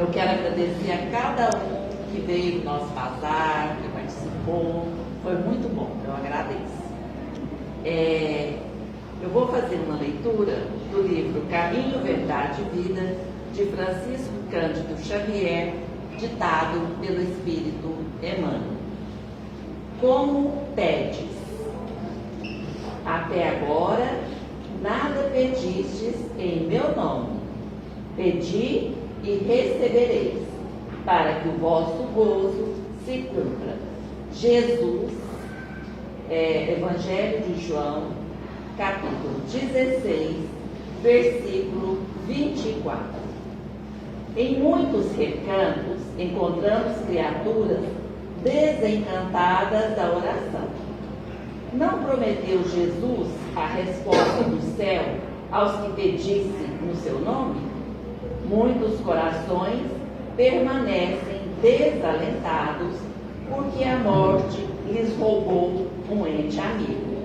Eu quero agradecer a cada um que veio no nosso bazar, que participou. Foi muito bom, eu agradeço. Eu vou fazer uma leitura do livro Caminho, Verdade e Vida, de Francisco Cândido Xavier, ditado pelo Espírito Emmanuel. Como pedes? Até agora, nada pedistes em meu nome. Pedi e recebereis, para que o vosso gozo se cumpra. Jesus, Evangelho de João, capítulo 16, versículo 24. Em muitos recantos encontramos criaturas desencantadas da oração. Não prometeu Jesus a resposta do céu aos que pedissem no seu nome? Muitos corações permanecem desalentados porque a morte lhes roubou um ente amigo,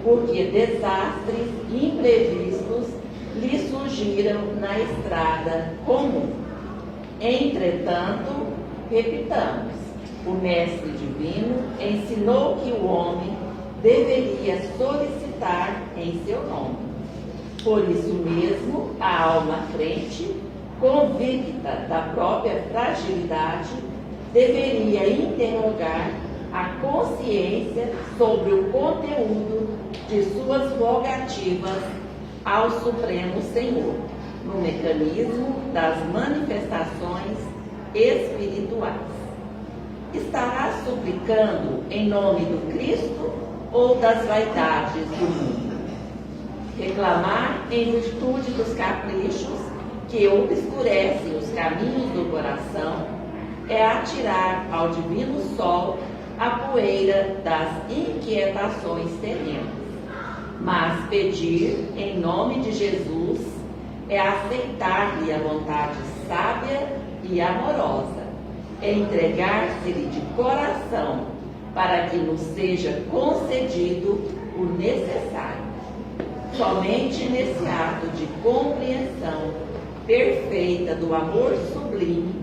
porque desastres imprevistos lhes surgiram na estrada comum. Entretanto, repitamos, o Mestre Divino ensinou que o homem deveria solicitar em seu nome. Por isso mesmo, a alma crente, convicta da própria fragilidade, deveria interrogar a consciência sobre o conteúdo de suas rogativas ao Supremo Senhor, no mecanismo das manifestações espirituais. Estará suplicando em nome do Cristo ou das vaidades do mundo? Reclamar em virtude dos caprichos que obscurecem os caminhos do coração é atirar ao divino sol a poeira das inquietações terrenas. Mas pedir em nome de Jesus é aceitar-lhe a vontade sábia e amorosa, é entregar-se-lhe de coração para que nos seja concedido o necessário. Somente nesse ato de compreensão perfeita do amor sublime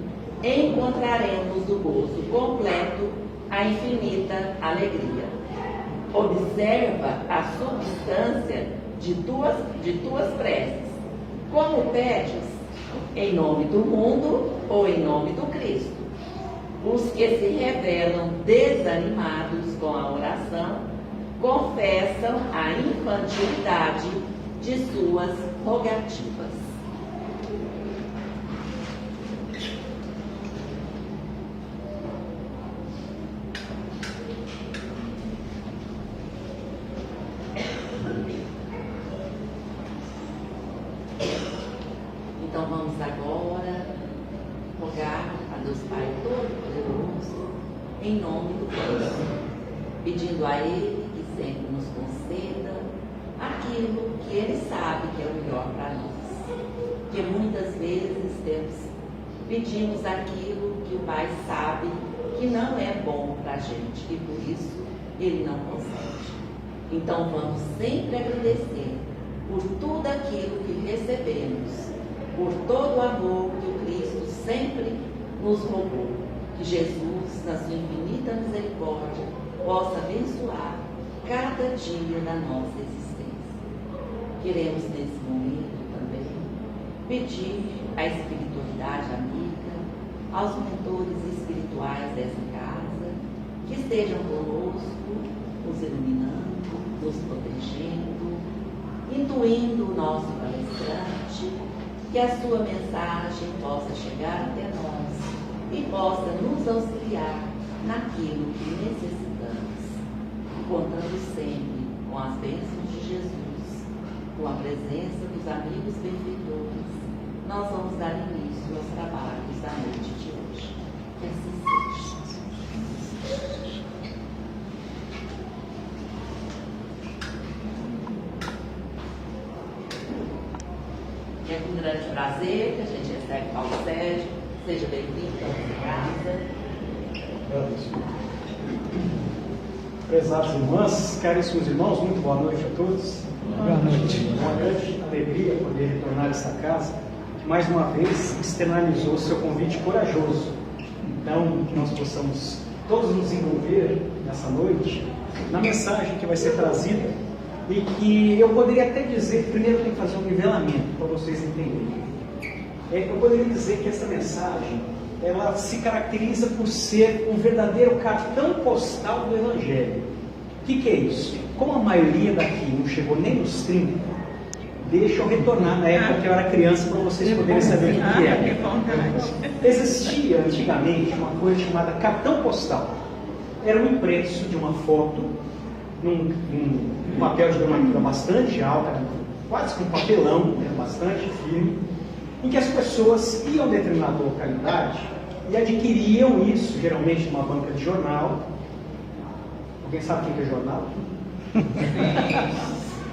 encontraremos o gozo completo, a infinita alegria. Observa a substância de tuas preces. Como pedes? Em nome do mundo ou em nome do Cristo? Os que se revelam desanimados com a oração confessam a infantilidade de suas rogativas. Então vamos agora rogar a Deus Pai Todo-Poderoso em nome do Cristo, pedindo a Ele que sempre nos conceda aquilo que Ele sabe que é o melhor para nós. Porque muitas vezes pedimos aquilo que o Pai sabe que não é bom para a gente e por isso Ele não concede. Então vamos sempre agradecer por tudo aquilo que recebemos, por todo o amor que o Cristo sempre nos roubou. Que Jesus, na sua infinita misericórdia, possa abençoar cada dia da nossa existência. Queremos nesse momento também pedir à espiritualidade amiga, aos mentores espirituais dessa casa, que estejam conosco, nos iluminando, nos protegendo, intuindo o nosso palestrante, que a sua mensagem possa chegar até nós e possa nos auxiliar naquilo que necessitamos, contando sempre com as bênçãos de Jesus, com a presença dos amigos benfeitores. Nós vamos dar início aos trabalhos da noite de hoje. Que assim seja. É com grande prazer que a gente recebe Paulo Sérgio. Seja bem-vindo à nossa casa. Prezados irmãs, caríssimos irmãos, muito boa noite a todos. Boa noite. Uma grande alegria poder retornar a esta casa, mais uma vez, externalizou seu convite corajoso. Então, que nós possamos todos nos envolver nessa noite na mensagem que vai ser trazida e que eu poderia até dizer, primeiro eu tenho que fazer um nivelamento para vocês entenderem. Eu poderia dizer que essa mensagem, ela se caracteriza por ser um verdadeiro cartão postal do Evangelho. O que é isso? Como a maioria daqui não chegou nem nos 30, deixa eu retornar na época que eu era criança para vocês poderem saber o que é. Existia antigamente uma coisa chamada cartão postal. Era um impresso de uma foto num papel de gramatura bastante alta, quase com papelão, né, bastante firme, em que as pessoas iam a determinada localidade e adquiriam isso, geralmente numa banca de jornal. Alguém sabe o que é jornal?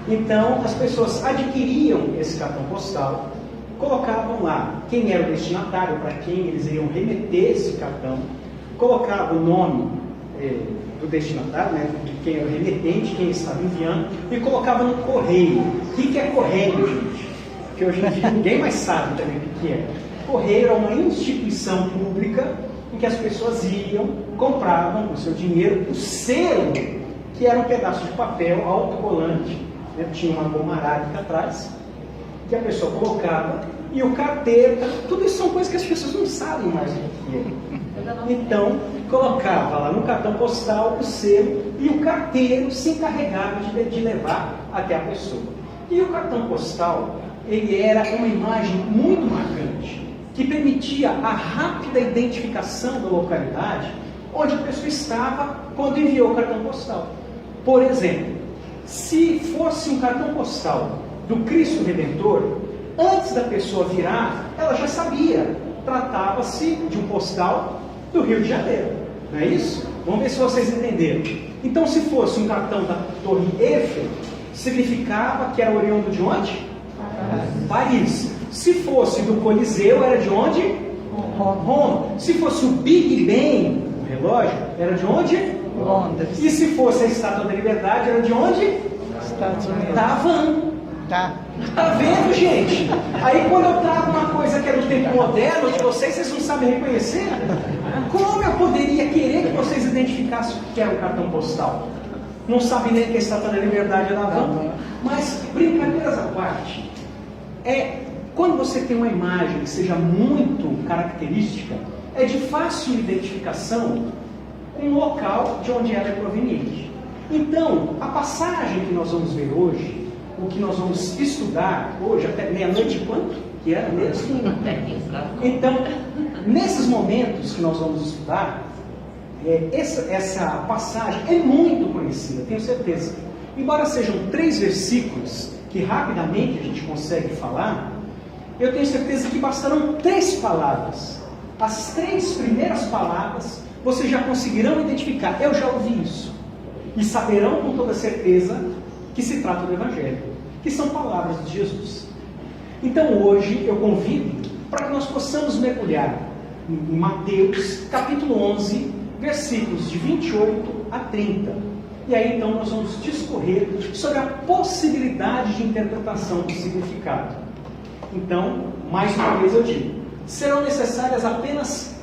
Então, as pessoas adquiriam esse cartão postal, colocavam lá quem era o destinatário, para quem eles iriam remeter esse cartão, colocavam o nome do destinatário, né, de quem era o remetente, quem estava enviando, e colocavam no correio. O que é correio, gente? Porque hoje em dia ninguém mais sabe também o que é. Correio é uma instituição pública em que as pessoas iam, compravam com o seu dinheiro o selo, que era um pedaço de papel autocolante, né? Tinha uma goma arábica atrás, que a pessoa colocava, e o carteiro, tudo isso são coisas que as pessoas não sabem mais o que é. Então, colocava lá no cartão postal o selo, e o carteiro se encarregava de levar até a pessoa. E o cartão postal, ele era uma imagem muito marcante, que permitia a rápida identificação da localidade onde a pessoa estava quando enviou o cartão postal. Por exemplo, se fosse um cartão postal do Cristo Redentor, antes da pessoa virar, ela já sabia, tratava-se de um postal do Rio de Janeiro, não é isso? Vamos ver se vocês entenderam. Então, se fosse um cartão da Torre Eiffel, significava que era oriundo de onde? Paris. Se fosse do Coliseu, era de onde? Roma. Se fosse o Big Ben, o relógio, era de onde? Londres. E se fosse a Estátua da Liberdade, era de onde? Estados Unidos. Da Havana. Tá. Tá vendo, gente? Aí quando eu trago uma coisa que é do tempo moderno de vocês não sabem reconhecer? Como eu poderia querer que vocês identificassem o que é um cartão postal? Não sabem nem que a Estátua da Liberdade é da Havana. Mas, brincadeiras à parte, quando você tem uma imagem que seja muito característica, é de fácil identificação com o local de onde ela é proveniente. Então, a passagem que nós vamos ver hoje, o que nós vamos estudar hoje, até meia-noite, quanto? Que era mesmo? Então, nesses momentos que nós vamos estudar, essa passagem é muito conhecida, tenho certeza. Embora sejam 3 versículos que rapidamente a gente consegue falar, eu tenho certeza que bastarão 3 palavras. As 3 primeiras palavras vocês já conseguirão identificar. Eu já ouvi isso. E saberão com toda certeza que se trata do Evangelho, que são palavras de Jesus. Então hoje eu convido para que nós possamos mergulhar em Mateus capítulo 11, versículos de 28 a 30. E aí então nós vamos discorrer sobre a possibilidade de interpretação do significado. Então, mais uma vez eu digo, serão necessárias apenas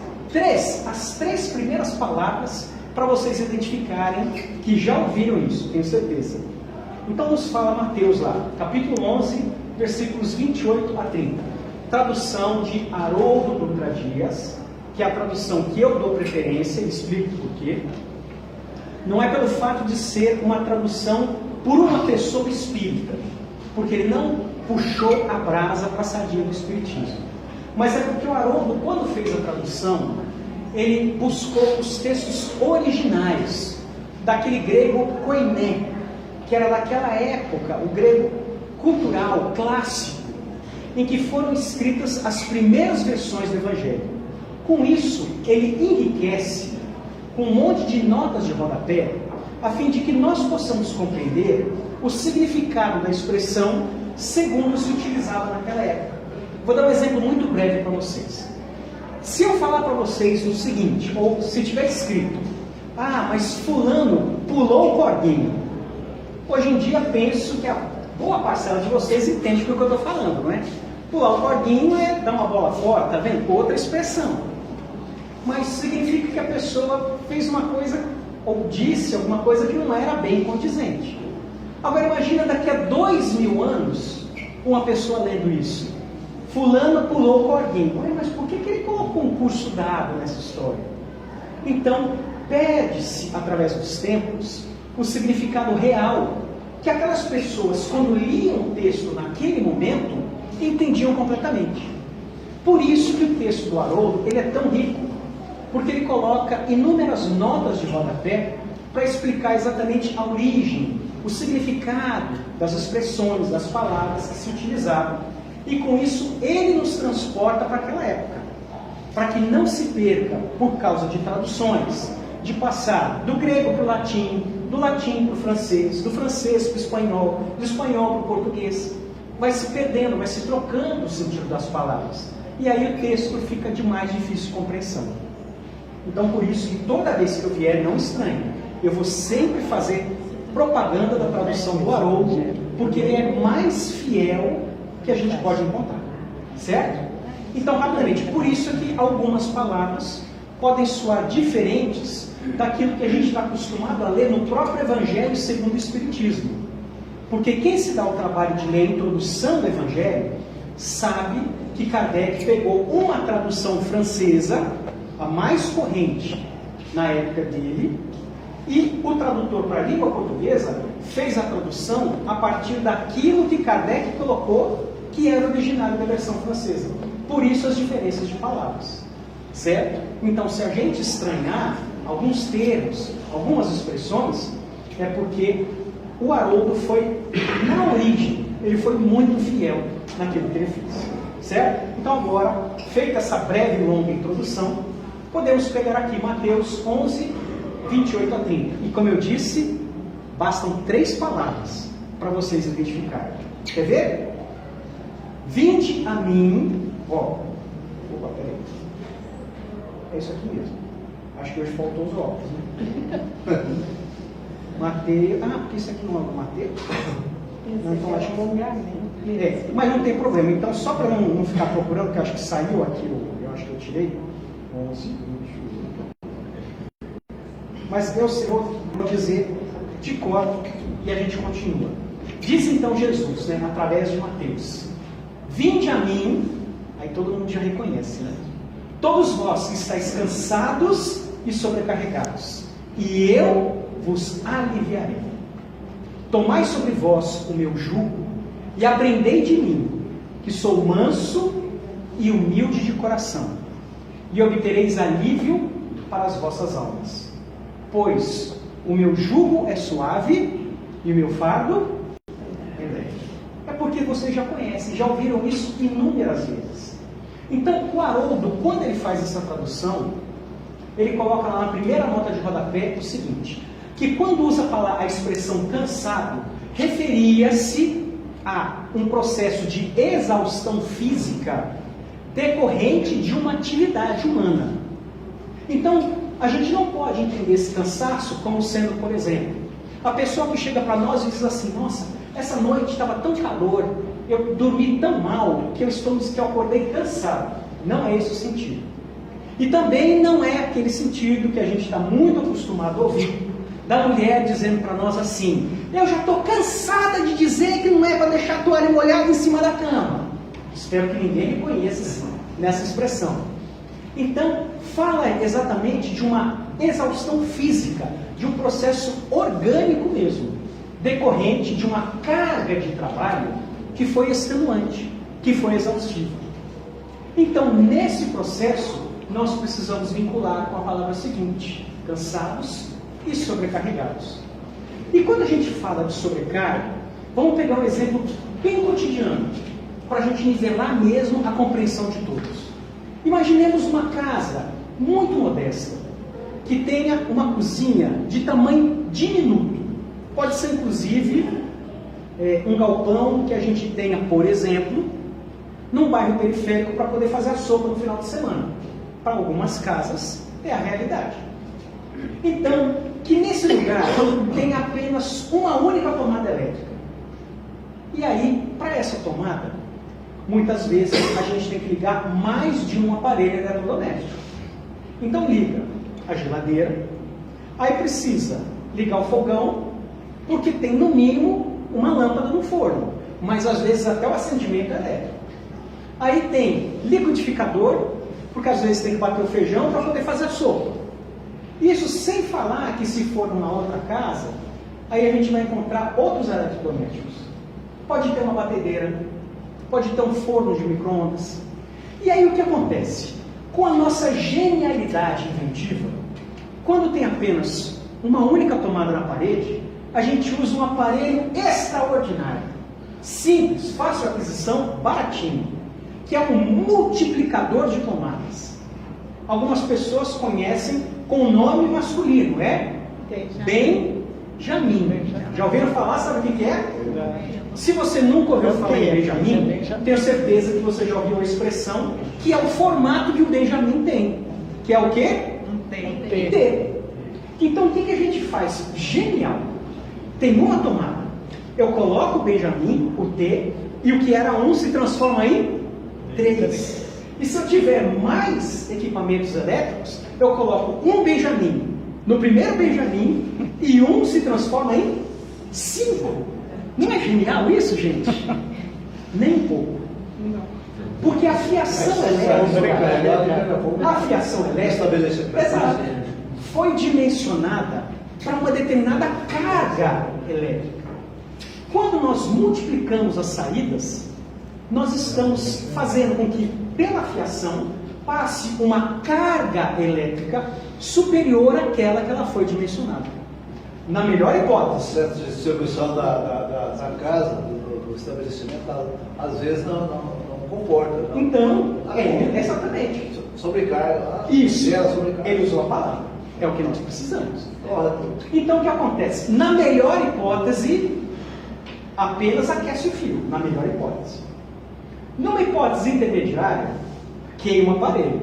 as 3 primeiras palavras para vocês identificarem que já ouviram isso, tenho certeza. Então nos fala Mateus lá, capítulo 11, versículos 28 a 30. Tradução de Haroldo Dutra Dias, que é a tradução que eu dou preferência, e explico por quê. Não é pelo fato de ser uma tradução por uma pessoa espírita, porque ele não puxou a brasa para a sardinha do espiritismo. Mas é porque o Haroldo, quando fez a tradução, ele buscou os textos originais daquele grego koiné, que era daquela época, o grego cultural, clássico, em que foram escritas as primeiras versões do Evangelho. Com isso, ele enriquece com um monte de notas de rodapé, a fim de que nós possamos compreender o significado da expressão segundo se utilizava naquela época. Vou dar um exemplo muito breve para vocês. Se eu falar para vocês o seguinte, ou se tiver escrito, mas fulano pulou o corguinho. Hoje em dia penso que a boa parcela de vocês entende o que eu estou falando, não é? Pular o corguinho é dar uma bola fora, tá vendo? Outra expressão. Mas significa que a pessoa fez uma coisa, ou disse alguma coisa que não era bem condizente. Agora imagina daqui a 2000 anos, uma pessoa lendo isso. Fulano pulou o corguinho. Ué, mas por que ele colocou um curso dado nessa história? Então, perde-se, através dos tempos, o significado real que aquelas pessoas, quando liam o texto naquele momento, entendiam completamente. Por isso que o texto do Haroldo ele é tão rico, porque ele coloca inúmeras notas de rodapé para explicar exatamente a origem, o significado das expressões, das palavras que se utilizavam. E com isso ele nos transporta para aquela época, para que não se perca por causa de traduções, de passar do grego para o latim, do latim para o francês, do francês para o espanhol, do espanhol para o português. Vai se perdendo, vai se trocando o sentido das palavras. E aí o texto fica de mais difícil compreensão. Então por isso que toda vez que eu vier, não estranhe, eu vou sempre fazer propaganda da tradução do Haroldo, porque ele é mais fiel que a gente pode encontrar. Certo? Então, rapidamente, por isso é que algumas palavras podem soar diferentes daquilo que a gente está acostumado a ler no próprio Evangelho segundo o Espiritismo. Porque quem se dá o trabalho de ler a introdução do Evangelho, sabe que Kardec pegou uma tradução francesa, a mais corrente na época dele, e o tradutor para a língua portuguesa fez a tradução a partir daquilo que Kardec colocou que era originário da versão francesa. Por isso as diferenças de palavras. Certo? Então, se a gente estranhar alguns termos, algumas expressões, é porque o Haroldo foi, na origem, ele foi muito fiel naquilo que ele fez. Certo? Então, agora, feita essa breve e longa introdução, podemos pegar aqui Mateus 11, 28 a 30. E como eu disse, bastam 3 palavras para vocês identificarem. Quer ver? Vinde a mim, opa, peraí. É isso aqui mesmo. Acho que hoje faltou os óculos, né? Mateus. Ah, porque isso aqui não é do Mateus? Não, então acho que é, mas não tem problema. Então, só para não ficar procurando, que eu acho que saiu aqui, eu acho que eu tirei. 11, 28. Mas eu vou dizer de cor e a gente continua. Diz então Jesus, né, através de Mateus: vinde a mim, aí todo mundo já reconhece, né? Todos vós que estáis cansados e sobrecarregados, e eu vos aliviarei. Tomai sobre vós o meu jugo e aprendei de mim, que sou manso e humilde de coração, e obtereis alívio para as vossas almas. Pois o meu jugo é suave e o meu fardo é leve. É porque vocês já conhecem, já ouviram isso inúmeras vezes. Então, o Haroldo, quando ele faz essa tradução, ele coloca lá na primeira nota de rodapé o seguinte, que quando usa a expressão cansado, referia-se a um processo de exaustão física decorrente de uma atividade humana. Então, a gente não pode entender esse cansaço como sendo, por exemplo, a pessoa que chega para nós e diz assim: nossa, essa noite estava tão calor, eu dormi tão mal que eu acordei cansado. Não é esse o sentido. E também não é aquele sentido que a gente está muito acostumado a ouvir da mulher dizendo para nós assim: eu já estou cansada de dizer que não é para deixar a toalha molhada em cima da cama. Espero que ninguém me conheça nessa expressão. Então, fala exatamente de uma exaustão física, de um processo orgânico mesmo, decorrente de uma carga de trabalho que foi extenuante, que foi exaustiva. Então, nesse processo, nós precisamos vincular com a palavra seguinte: cansados e sobrecarregados. E quando a gente fala de sobrecarga, vamos pegar um exemplo bem cotidiano, para a gente nivelar mesmo a compreensão de todos. Imaginemos uma casa muito modesta, que tenha uma cozinha de tamanho diminuto. Pode ser, inclusive, um galpão que a gente tenha, por exemplo, num bairro periférico para poder fazer a sopa no final de semana. Para algumas casas, é a realidade. Então, que nesse lugar tenha apenas uma única tomada elétrica. E aí, para essa tomada, muitas vezes a gente tem que ligar mais de um aparelho eletrodoméstico. Então liga a geladeira, aí precisa ligar o fogão, porque tem no mínimo uma lâmpada no forno, mas às vezes até o acendimento é elétrico. Aí tem liquidificador, porque às vezes tem que bater o feijão para poder fazer a sopa. Isso sem falar que se for numa outra casa, aí a gente vai encontrar outros eletrodomésticos. Pode ter uma batedeira, pode ter um forno de micro-ondas. E aí o que acontece? Com a nossa genialidade inventiva, quando tem apenas uma única tomada na parede, a gente usa um aparelho extraordinário, simples, fácil aquisição, baratinho, que é um multiplicador de tomadas. Algumas pessoas conhecem com o nome masculino, é Benjamin. Já ouviram falar? Sabe o que é? Se você nunca ouviu falar em Benjamin, tenho certeza que você já ouviu a expressão que é o formato que o Benjamin tem. Que é o quê? Um T. Então o que a gente faz? Genial. Tem uma tomada. Eu coloco o Benjamin, o T, e o que era 1 se transforma em 3. E se eu tiver mais equipamentos elétricos, eu coloco um Benjamin no primeiro Benjamin e 1 se transforma em 5. Não é genial isso, gente? Nem um pouco. Porque a fiação elétrica, exato, foi dimensionada para uma determinada carga elétrica. Quando nós multiplicamos as saídas, nós estamos fazendo com que, pela fiação, passe uma carga elétrica superior àquela que ela foi dimensionada. Na melhor hipótese. A distribuição da casa, do estabelecimento, às vezes não comporta. Não. Então, exatamente. Sobrecarga. Isso, sobrecarga. ele usou a palavra. É o que nós precisamos. Correto. Então, o que acontece? Na melhor hipótese, apenas aquece o fio. Na melhor hipótese. Numa hipótese intermediária, queima o aparelho.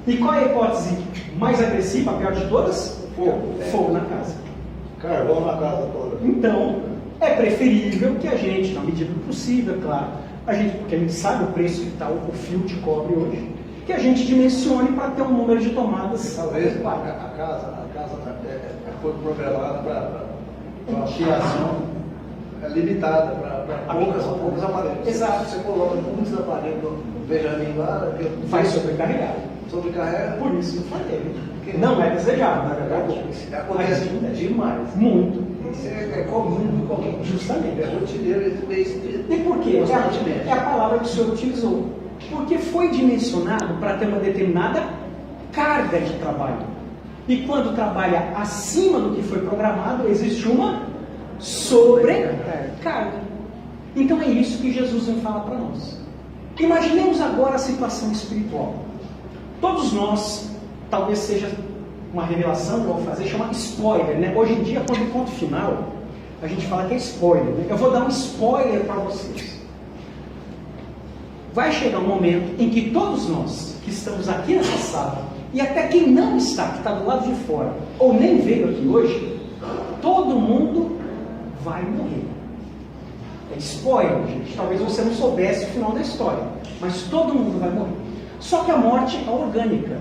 E qual é a hipótese mais agressiva, a pior de todas? Fogo na casa. Carvão na casa toda. Então, é preferível que a gente, na medida do possível, claro, porque a gente sabe o preço que está o fio de cobre hoje, que a gente dimensione para ter um número de tomadas. Talvez a casa foi programada para uma fiação limitada, para poucos aparelhos. Exato. Você coloca muitos aparelhos no Benjamin lá, Vai sobrecarregar. Sobrecarrega. Por isso que eu falei. Não é desejável, na verdade. Acontece demais. Muito. Isso é comum em qualquer. Justamente. É rotineiro esse mês. E por quê? É a palavra que o Senhor utilizou. Porque foi dimensionado para ter uma determinada carga de trabalho. E quando trabalha acima do que foi programado, existe uma sobrecarga. Então é isso que Jesus vem falar para nós. Imaginemos agora a situação espiritual. Todos nós, talvez seja uma revelação que eu vou fazer, chama spoiler, né? Hoje em dia, quando o ponto final, a gente fala que é spoiler, né? Eu vou dar um spoiler para vocês. Vai chegar um momento em que todos nós, que estamos aqui nessa sala, e até quem não está, que está do lado de fora, ou nem veio aqui hoje, todo mundo vai morrer. É spoiler, gente. Talvez você não soubesse o final da história, mas todo mundo vai morrer. Só que a morte é orgânica,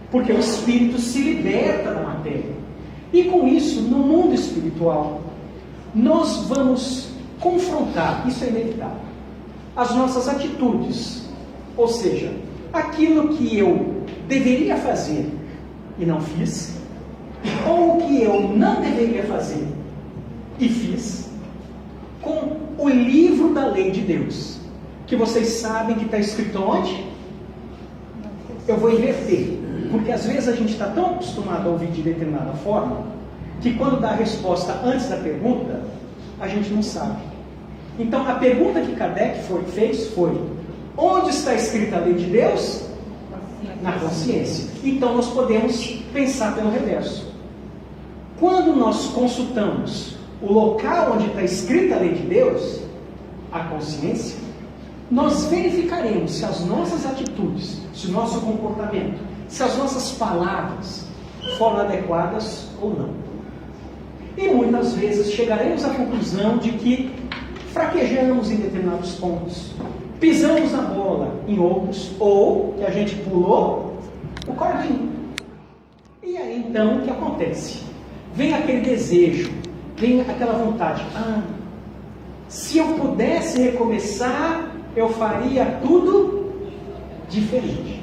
porque o espírito se liberta da matéria. E com isso, no mundo espiritual, nós vamos confrontar, isso é inevitável, as nossas atitudes. Ou seja, aquilo que eu deveria fazer e não fiz, ou o que eu não deveria fazer e fiz, com o livro da lei de Deus, que vocês sabem que está escrito onde? Eu vou inverter, porque às vezes a gente está tão acostumado a ouvir de determinada forma, que quando dá a resposta antes da pergunta, a gente não sabe. Então a pergunta que Kardec fez foi: onde está escrita a lei de Deus? Na consciência. Então nós podemos pensar pelo reverso. Quando nós consultamos o local onde está escrita a lei de Deus, a consciência, nós verificaremos se as nossas atitudes, se o nosso comportamento, se as nossas palavras foram adequadas ou não. E muitas vezes chegaremos à conclusão de que fraquejamos em determinados pontos, pisamos na bola em outros, ou que a gente pulou o cordinho. E aí então o que acontece? Vem aquele desejo, vem aquela vontade. Se eu pudesse recomeçar, eu faria tudo diferente.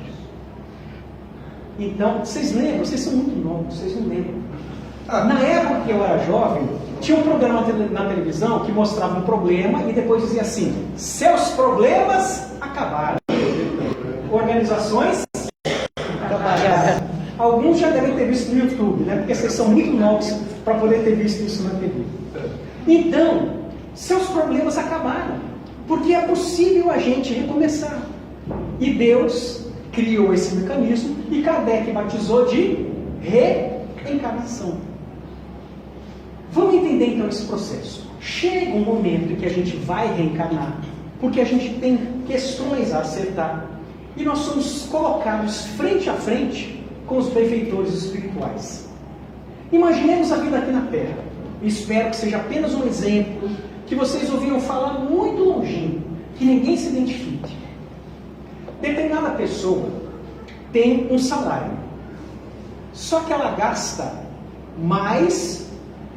Então, vocês lembram? Vocês são muito novos, vocês não lembram. Na época que eu era jovem, tinha um programa na televisão que mostrava um problema e depois dizia assim: seus problemas acabaram. Organizações acabaram. Alguns já devem ter visto no YouTube, né? Porque vocês são muito novos para poder ter visto isso na TV. Então, seus problemas acabaram. Porque é possível a gente recomeçar. E Deus criou esse mecanismo e Kardec batizou de reencarnação. Vamos entender então esse processo. Chega um momento em que a gente vai reencarnar, porque a gente tem questões a acertar, e nós somos colocados frente a frente com os benfeitores espirituais. Imaginemos a vida aqui na Terra. Espero que seja apenas um exemplo, que vocês ouviram falar muito longinho, que ninguém se identifique. Determinada pessoa tem um salário, só que ela gasta mais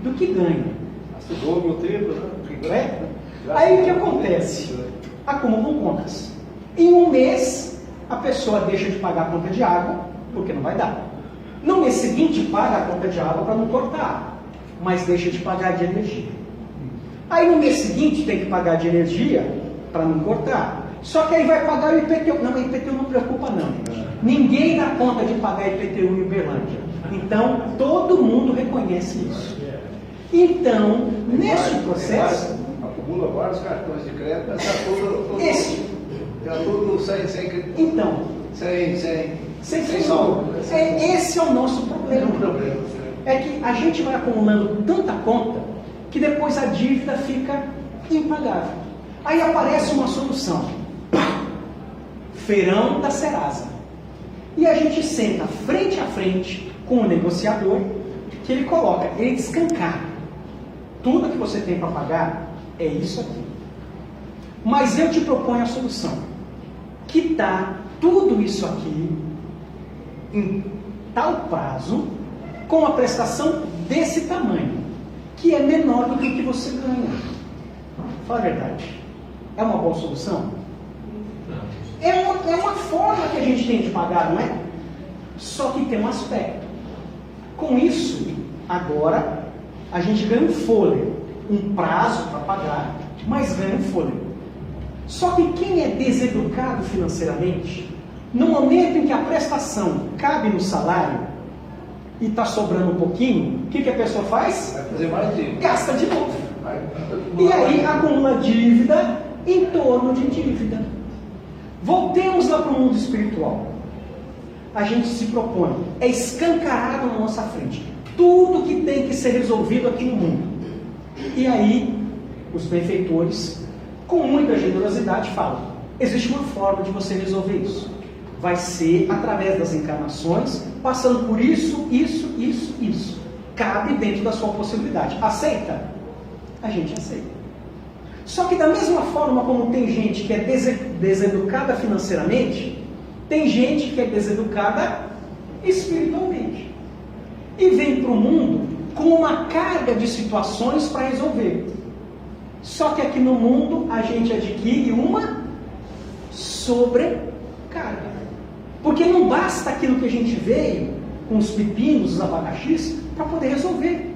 do que ganha. Gasta o dobro, o triplo, né? Aí o que acontece? Acumulam contas. Em um mês, a pessoa deixa de pagar a conta de água, porque não vai dar. No mês seguinte, paga a conta de água para não cortar, mas deixa de pagar de energia. Aí no mês seguinte, tem que pagar de energia para não cortar. Só que aí vai pagar o IPTU. Não, o IPTU não preocupa não. Ninguém dá conta de pagar IPTU em Uberlândia. Então, todo mundo reconhece isso. Então, nesse processo... Acumula vários cartões de crédito, está tudo sem então, sem saldo. Esse é o nosso problema. É que a gente vai acumulando tanta conta que depois a dívida fica impagável. Aí aparece uma solução. Feirão da Serasa. E a gente senta frente a frente com o negociador, que ele coloca, ele descancara. Tudo que você tem para pagar é isso aqui. Mas eu te proponho a solução. Quitar tudo isso aqui em tal prazo, com a prestação desse tamanho, que é menor do que o que você ganha. Fala a verdade. É uma boa solução? É uma forma que a gente tem de pagar, não é? Só que tem um aspecto. Com isso, agora, a gente ganha um fôlego, um prazo para pagar, mas ganha um fôlego. Só que quem é deseducado financeiramente, no momento em que a prestação cabe no salário e está sobrando um pouquinho, o que a pessoa faz? Vai fazer mais dívida. Gasta de novo. E aí acumula dívida em torno de dívida. Voltemos lá para o mundo espiritual. A gente se propõe, é escancarado na nossa frente, tudo que tem que ser resolvido aqui no mundo. E aí, os benfeitores, com muita generosidade, falam: existe uma forma de você resolver isso. Vai ser através das encarnações, passando por isso. Cabe dentro da sua possibilidade. Aceita? A gente aceita. Só que da mesma forma como tem gente que é deseducada financeiramente, tem gente que é deseducada espiritualmente. E vem para o mundo com uma carga de situações para resolver. Só que aqui no mundo a gente adquire uma sobrecarga. Porque não basta aquilo que a gente veio, com os pepinos, os abacaxis, para poder resolver.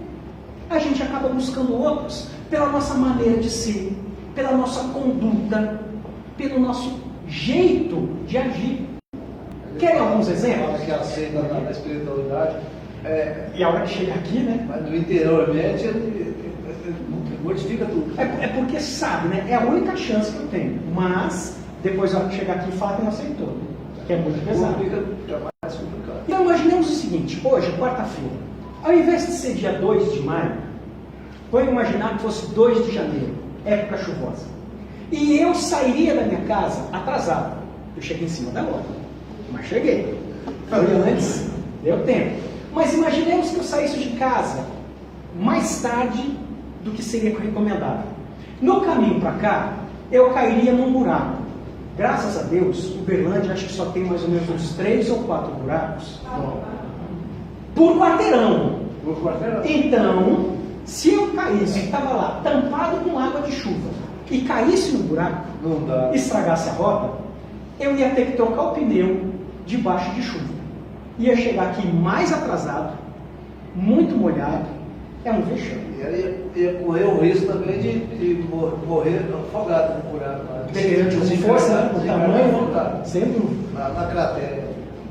A gente acaba buscando outros pela nossa maneira de ser, pela nossa conduta, pelo nosso jeito de agir. Querem alguns exemplos? Que aceita na espiritualidade. E a hora que chega aqui, né? Mas no interiormente modifica tudo. É porque sabe, né? É a única chance que eu tenho. Mas depois a hora que chegar aqui fala que não aceitou. Que é muito pesado. Fica mais complicado. Então imaginemos o seguinte: hoje, quarta-feira, ao invés de ser dia 2 de maio, vamos imaginar que fosse 2 de janeiro, época chuvosa. E eu sairia da minha casa atrasado. Eu cheguei em cima da hora, mas cheguei. Foi antes, deu tempo. Mas imaginemos que eu saísse de casa mais tarde do que seria recomendável. No caminho para cá, eu cairia num buraco. Graças a Deus, Uberlândia acho que só tem mais ou menos uns 3 ou 4 buracos por quarteirão. Por quarteirão. Então, se eu caísse, estava lá, tampado com água de chuva, e caísse no buraco, Não dá. estragasse a roda, eu ia ter que trocar o pneu debaixo de chuva. Ia chegar aqui mais atrasado, muito molhado, é um vexame. E aí ia correr o risco também de morrer afogado no buraco. Dependendo de força, o tamanho, sem dúvida. Na cratera.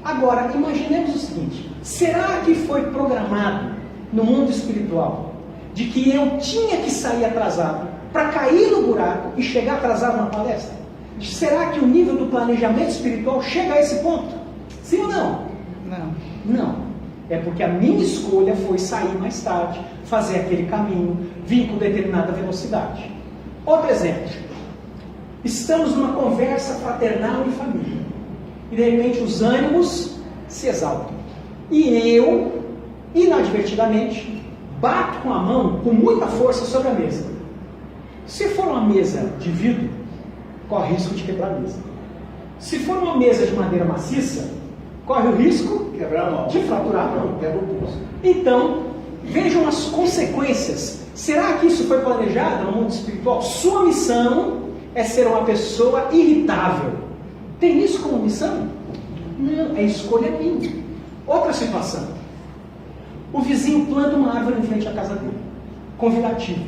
Agora, imaginemos o seguinte: será que foi programado no mundo espiritual de que eu tinha que sair atrasado para cair no buraco e chegar atrasado na palestra? Será que o nível do planejamento espiritual chega a esse ponto? Sim ou não? Não. Não. É porque a minha escolha foi sair mais tarde, fazer aquele caminho, vir com determinada velocidade. Outro exemplo. Estamos numa conversa fraternal em família. E de repente os ânimos se exaltam. E eu, inadvertidamente, bato com a mão com muita força sobre a mesa. Se for uma mesa de vidro, corre o risco de quebrar a mesa. Se for uma mesa de madeira maciça, corre o risco Quebrar a mão. de fraturar a mão. Quebra o pulso. Então, vejam as consequências. Será que isso foi planejado no mundo espiritual? Sua missão é ser uma pessoa irritável. Tem isso como missão? Não, é escolha minha. Outra situação. O vizinho planta uma árvore em frente à casa dele, convidativo.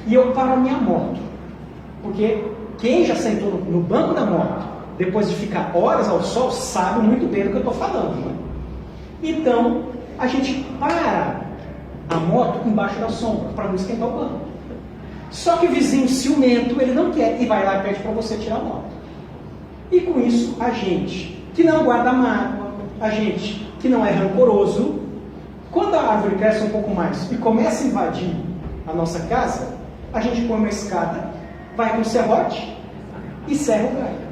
E eu paro a minha moto. Porque quem já sentou no banco da moto, depois de ficar horas ao sol, sabe muito bem do que eu estou falando. Né? Então, a gente para a moto embaixo da sombra, para não esquentar o banco. Só que o vizinho ciumento, ele não quer, e vai lá e pede para você tirar a moto. E com isso, a gente que não guarda mágoa, a gente que não é rancoroso, quando a árvore cresce um pouco mais e começa a invadir a nossa casa, a gente põe uma escada, vai com o serrote e serra o galho.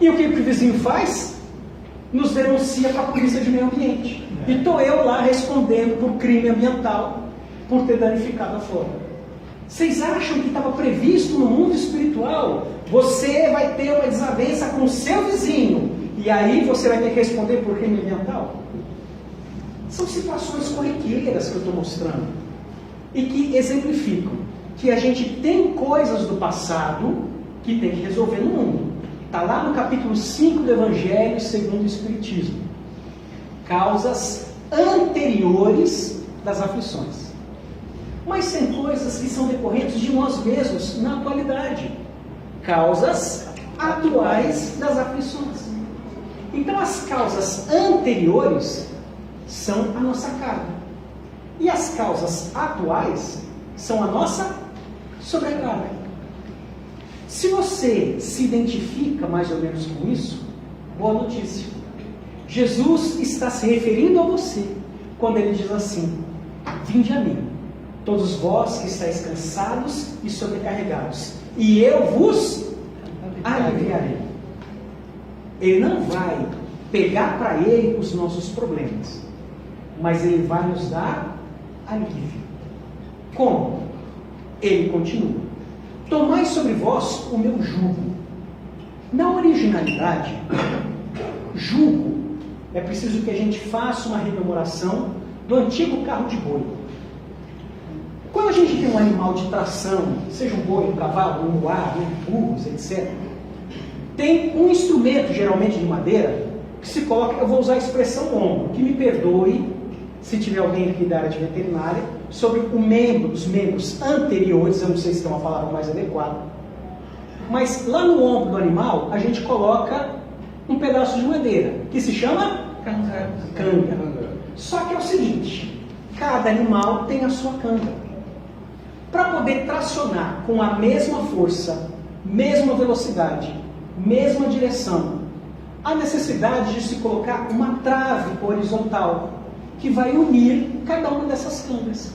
E o que o vizinho faz? Nos denuncia para a polícia de meio ambiente. E estou eu lá respondendo por crime ambiental, por ter danificado a flora. Vocês acham que estava previsto no mundo espiritual? Você vai ter uma desavença com o seu vizinho, e aí você vai ter que responder por crime ambiental? São situações corriqueiras que eu estou mostrando, e que exemplificam que a gente tem coisas do passado que tem que resolver no mundo. Está lá no capítulo 5 do Evangelho segundo o Espiritismo. Causas anteriores das aflições. Mas tem coisas que são decorrentes de nós mesmos na atualidade. Causas atuais das aflições. Então as causas anteriores são a nossa carga. E as causas atuais são a nossa sobrecarga. Se você se identifica mais ou menos com isso, boa notícia. Jesus está se referindo a você quando ele diz assim: vinde a mim, todos vós que estáis cansados e sobrecarregados, e eu vos aliviarei. Ele não vai pegar para ele os nossos problemas, mas ele vai nos dar alívio. Como? Ele continua: tomai sobre vós o meu jugo. Na originalidade, jugo, é preciso que a gente faça uma rememoração do antigo carro de boi. Quando a gente tem um animal de tração, seja um boi, um cavalo, um moar, burros, etc., tem um instrumento, geralmente de madeira, que se coloca, eu vou usar a expressão ombro, que me perdoe se tiver alguém aqui da área de veterinária, sobre o membro, os membros anteriores, eu não sei se tem uma palavra mais adequada, mas lá no ombro do animal, a gente coloca um pedaço de madeira, que se chama canga. Só que é o seguinte, cada animal tem a sua canga. Para poder tracionar com a mesma força, mesma velocidade, mesma direção, há necessidade de se colocar uma trave horizontal, que vai unir cada uma dessas cangas.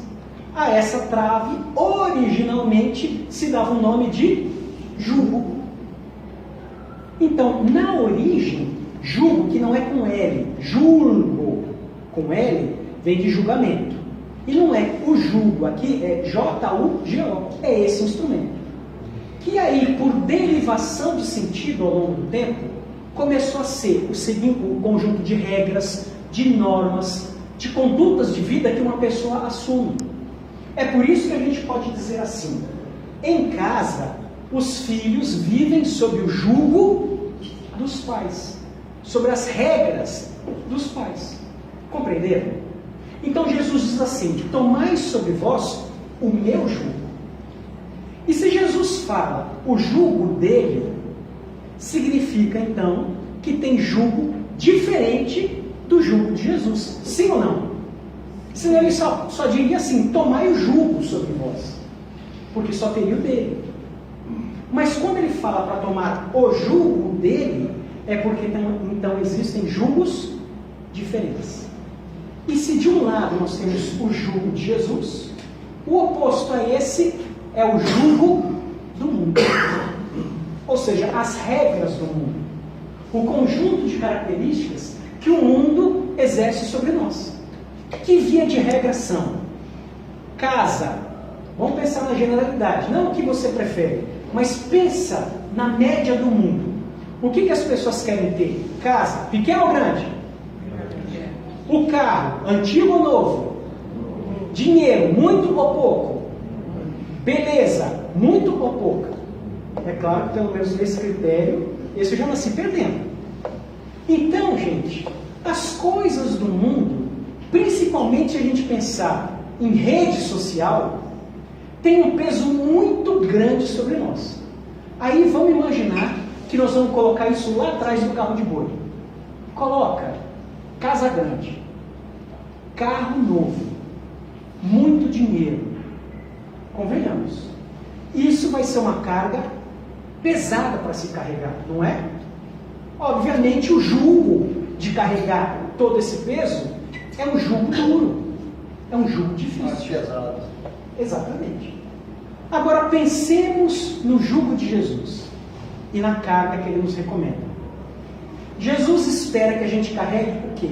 A essa trave, originalmente, se dava o nome de jugo. Então, na origem, jugo, que não é com L, julgo, com L, vem de julgamento. E não é o jugo, aqui é J-U-G-O, é esse instrumento. que aí, por derivação de sentido ao longo do tempo, começou a ser o conjunto de regras, de normas, de condutas de vida que uma pessoa assume. É por isso que a gente pode dizer assim: em casa, os filhos vivem sob o jugo dos pais, sobre as regras dos pais. Compreenderam? Então Jesus diz assim: tomai sobre vós o meu jugo. E se Jesus fala o jugo dele, significa então que tem jugo diferente do jugo de Jesus. Sim ou não? Senão ele só diria assim: tomai o jugo sobre vós, porque só teria o dele. Mas quando ele fala para tomar o jugo dele, é porque então existem jugos diferentes. E se de um lado nós temos o jugo de Jesus, o oposto a esse é o jugo do mundo. Ou seja, as regras do mundo. O conjunto de características que o mundo exerce sobre nós. Que via de regra são? Casa. Vamos pensar na generalidade, não o que você prefere, mas pensa na média do mundo. O que as pessoas querem ter? Casa, pequena ou grande? O carro, antigo ou novo? Dinheiro, muito ou pouco? Beleza, muito ou pouca? É claro que pelo menos nesse critério, esse eu já nasci perdendo. Então, gente, as coisas do mundo, principalmente se a gente pensar em rede social, tem um peso muito grande sobre nós. Aí vamos imaginar que nós vamos colocar isso lá atrás do carro de boi. Coloca casa grande, carro novo, muito dinheiro. Convenhamos, isso vai ser uma carga pesada para se carregar, não é? Obviamente o jugo de carregar todo esse peso é um jugo duro, é um jugo difícil. Mais pesado. Exatamente. Agora pensemos no jugo de Jesus e na carga que ele nos recomenda. Jesus espera que a gente carregue o quê?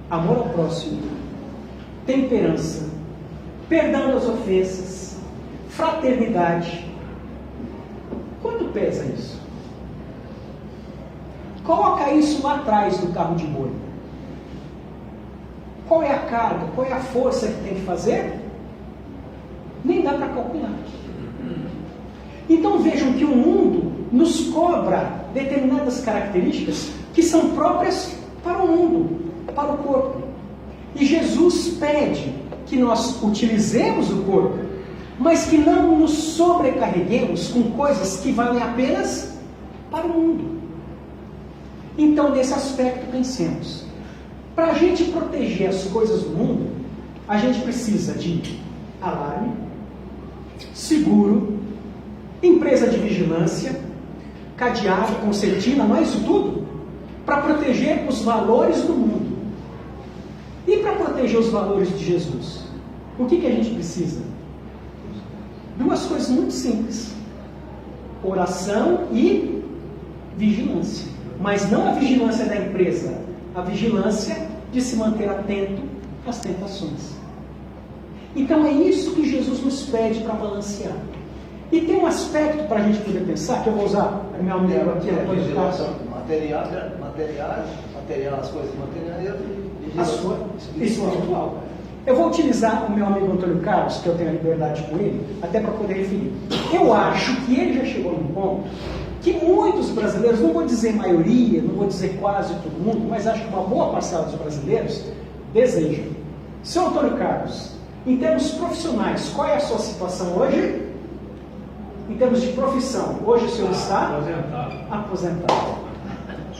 Amor ao próximo, temperança, perdão das ofensas, fraternidade. Quanto pesa isso? Coloca isso lá atrás do carro de boi. Qual é a carga? Qual é a força que tem que fazer? Nem dá para calcular. Então vejam que o mundo nos cobra determinadas características que são próprias para o mundo, para o corpo. E Jesus pede que nós utilizemos o corpo, mas que não nos sobrecarreguemos com coisas que valem apenas para o mundo. Então, nesse aspecto, pensemos. Para a gente proteger as coisas do mundo, a gente precisa de alarme, seguro, empresa de vigilância, cadeado, concertina, não é isso tudo? Para proteger os valores do mundo. E para proteger os valores de Jesus? O que a gente precisa? Duas coisas muito simples: oração e vigilância. Mas não a vigilância da empresa, a vigilância de se manter atento às tentações. Então é isso que Jesus nos pede para balancear. E tem um aspecto para a gente poder pensar, que eu vou usar o meu amigo aqui, material, as coisas materiais a sua espiritual. Eu vou utilizar o meu amigo Antônio Carlos, que eu tenho a liberdade com ele, até para poder referir. Eu acho que ele já chegou num ponto que muitos brasileiros, não vou dizer maioria, não vou dizer quase todo mundo, mas acho que uma boa parcela dos brasileiros desejam. Seu Antônio Carlos, em termos profissionais, qual é a sua situação hoje? Em termos de profissão, hoje o senhor está aposentado.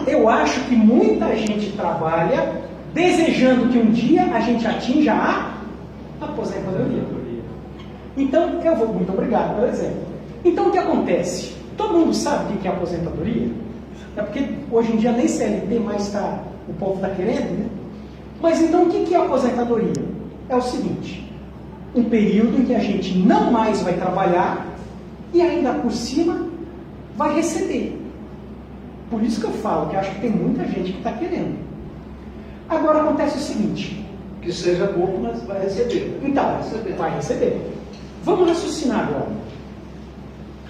Eu acho que muita gente trabalha desejando que um dia a gente atinja a aposentadoria. Então, muito obrigado pelo exemplo. Então, o que acontece? Todo mundo sabe o que é aposentadoria? É porque hoje em dia nem CLT mais o povo está querendo, né? Mas então, o que é aposentadoria? É o seguinte: um período em que a gente não mais vai trabalhar e ainda por cima vai receber. Por isso que eu falo que acho que tem muita gente que está querendo. Agora acontece o seguinte: que seja pouco, mas vai receber. Então, vai receber. Vamos raciocinar agora.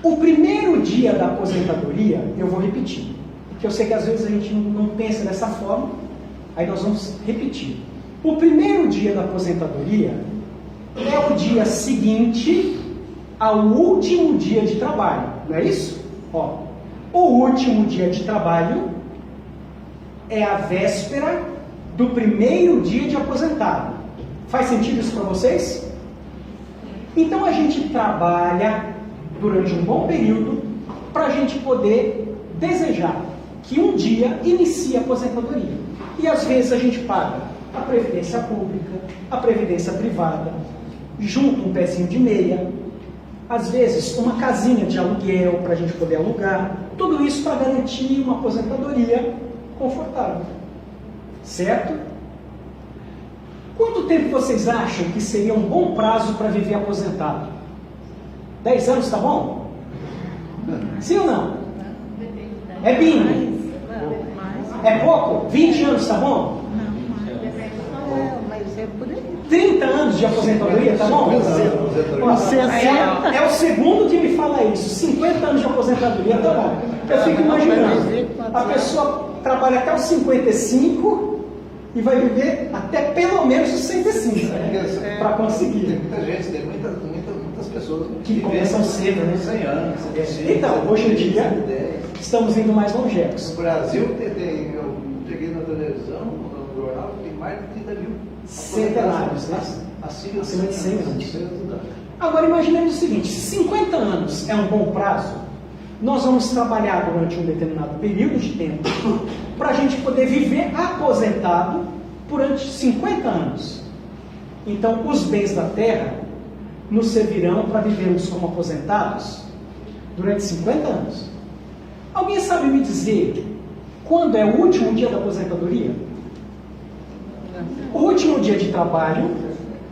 O primeiro dia da aposentadoria, eu vou repetir, porque eu sei que às vezes a gente não pensa dessa forma, aí nós vamos repetir. O primeiro dia da aposentadoria é o dia seguinte ao último dia de trabalho, não é isso? Ó, o último dia de trabalho é a véspera do primeiro dia de aposentado. Faz sentido isso para vocês? Então a gente trabalha durante um bom período para a gente poder desejar que um dia inicie a aposentadoria. E às vezes a gente paga a previdência pública, a previdência privada, junta um pezinho de meia, às vezes uma casinha de aluguel para a gente poder alugar, tudo isso para garantir uma aposentadoria confortável. Certo? Quanto tempo vocês acham que seria um bom prazo para viver aposentado? 10 anos, tá bom? Sim ou não? É bingo? É pouco? 20 anos, tá bom? Mas é por aí. 30 anos de aposentadoria, tá bom? Nossa, é o segundo que me fala isso. 50 anos de aposentadoria, tá bom. Eu fico imaginando. A pessoa trabalha até os 55 e vai viver até pelo menos os 65 para conseguir. Tem muita gente, tem muitas pessoas Que começam cedo, né? 100 anos, 105, Então, hoje em dia, 110. estamos indo mais longevos. No Brasil, eu peguei na televisão, no jornal, tem mais de 30 mil Centenários, né? Acima de 100 anos. anos. Agora imaginemos o seguinte, se 50 anos é um bom prazo, nós vamos trabalhar durante um determinado período de tempo para a gente poder viver aposentado durante 50 anos. Então, os bens da terra nos servirão para vivermos como aposentados durante 50 anos. Alguém sabe me dizer quando é o último dia da aposentadoria? O último dia de trabalho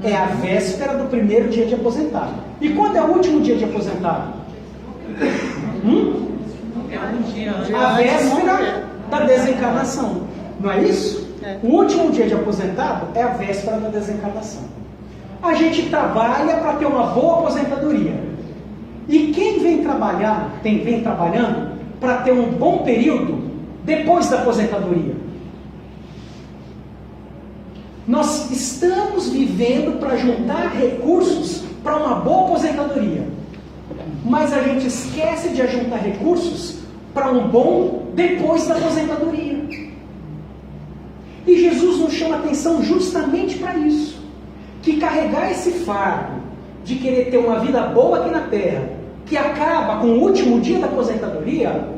é a véspera do primeiro dia de aposentado. E quando é o último dia de aposentado? A véspera da desencarnação. Não é isso? O último dia de aposentado é a véspera da desencarnação. A gente trabalha para ter uma boa aposentadoria. E quem vem trabalhando para ter um bom período depois da aposentadoria? Nós estamos vivendo para juntar recursos para uma boa aposentadoria. Mas a gente esquece de ajuntar recursos para um bom depois da aposentadoria. E Jesus nos chama a atenção justamente para isso. Que carregar esse fardo de querer ter uma vida boa aqui na Terra, que acaba com o último dia da aposentadoria,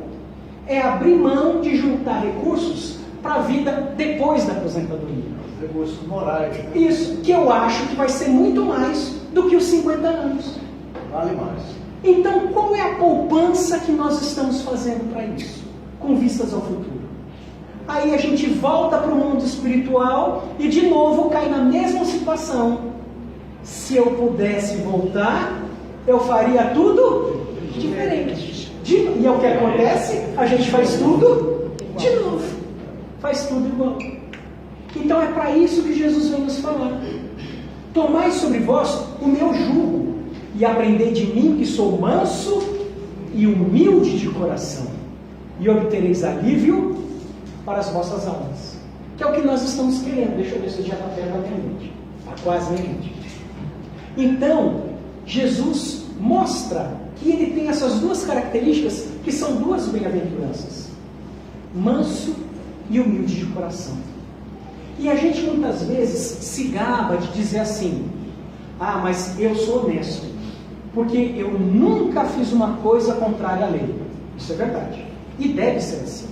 é abrir mão de juntar recursos para a vida depois da aposentadoria. Recursos morais. Isso, que eu acho que vai ser muito mais do que os 50 anos. Vale mais. Então, qual é a poupança que nós estamos fazendo para isso? Com vistas ao futuro. Aí a gente volta para o mundo espiritual e de novo cai na mesma situação. Se eu pudesse voltar, eu faria tudo diferente. E é o que acontece? A gente faz tudo de novo. Faz tudo igual. Então é para isso que Jesus vem nos falar. Tomai sobre vós o meu jugo e aprendei de mim, que sou manso e humilde de coração, e obtereis alívio para as vossas almas. Que é o que nós estamos querendo. Deixa eu ver se já está perto da meia-noite. Está quase meia-noite. Então, Jesus mostra que ele tem essas duas características, que são duas bem-aventuranças: manso e humilde de coração. E a gente muitas vezes se gaba de dizer assim: ah, mas eu sou honesto, porque eu nunca fiz uma coisa contrária à lei. Isso é verdade. E deve ser assim.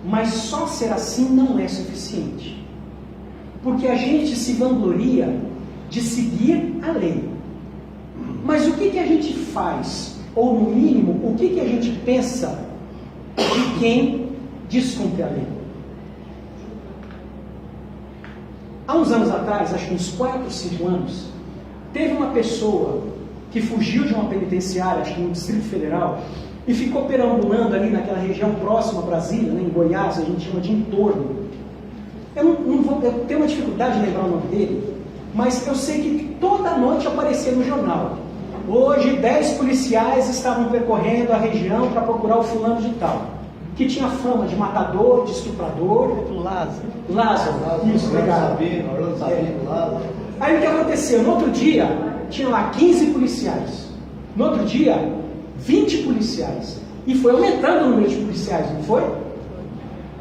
Mas só ser assim não é suficiente. Porque a gente se vangloria de seguir a lei. Mas o que a gente faz? Ou no mínimo, o que a gente pensa de quem descumpre a lei? Há uns anos atrás, acho que uns 4, 5 anos, teve uma pessoa que fugiu de uma penitenciária, acho que no Distrito Federal, e ficou perambulando ali naquela região próxima a Brasília, né, em Goiás, a gente chama de entorno. Eu tenho uma dificuldade de lembrar o nome dele, mas eu sei que toda noite aparecia no jornal. Hoje 10 policiais estavam percorrendo a região para procurar o fulano de tal, que tinha fama de matador, de estuprador. Lázaro. Isso, legal. Orlando Sabino, Lázaro. Aí o que aconteceu? No outro dia, tinha lá 15 policiais. No outro dia, 20 policiais. E foi aumentando o número de policiais, não foi?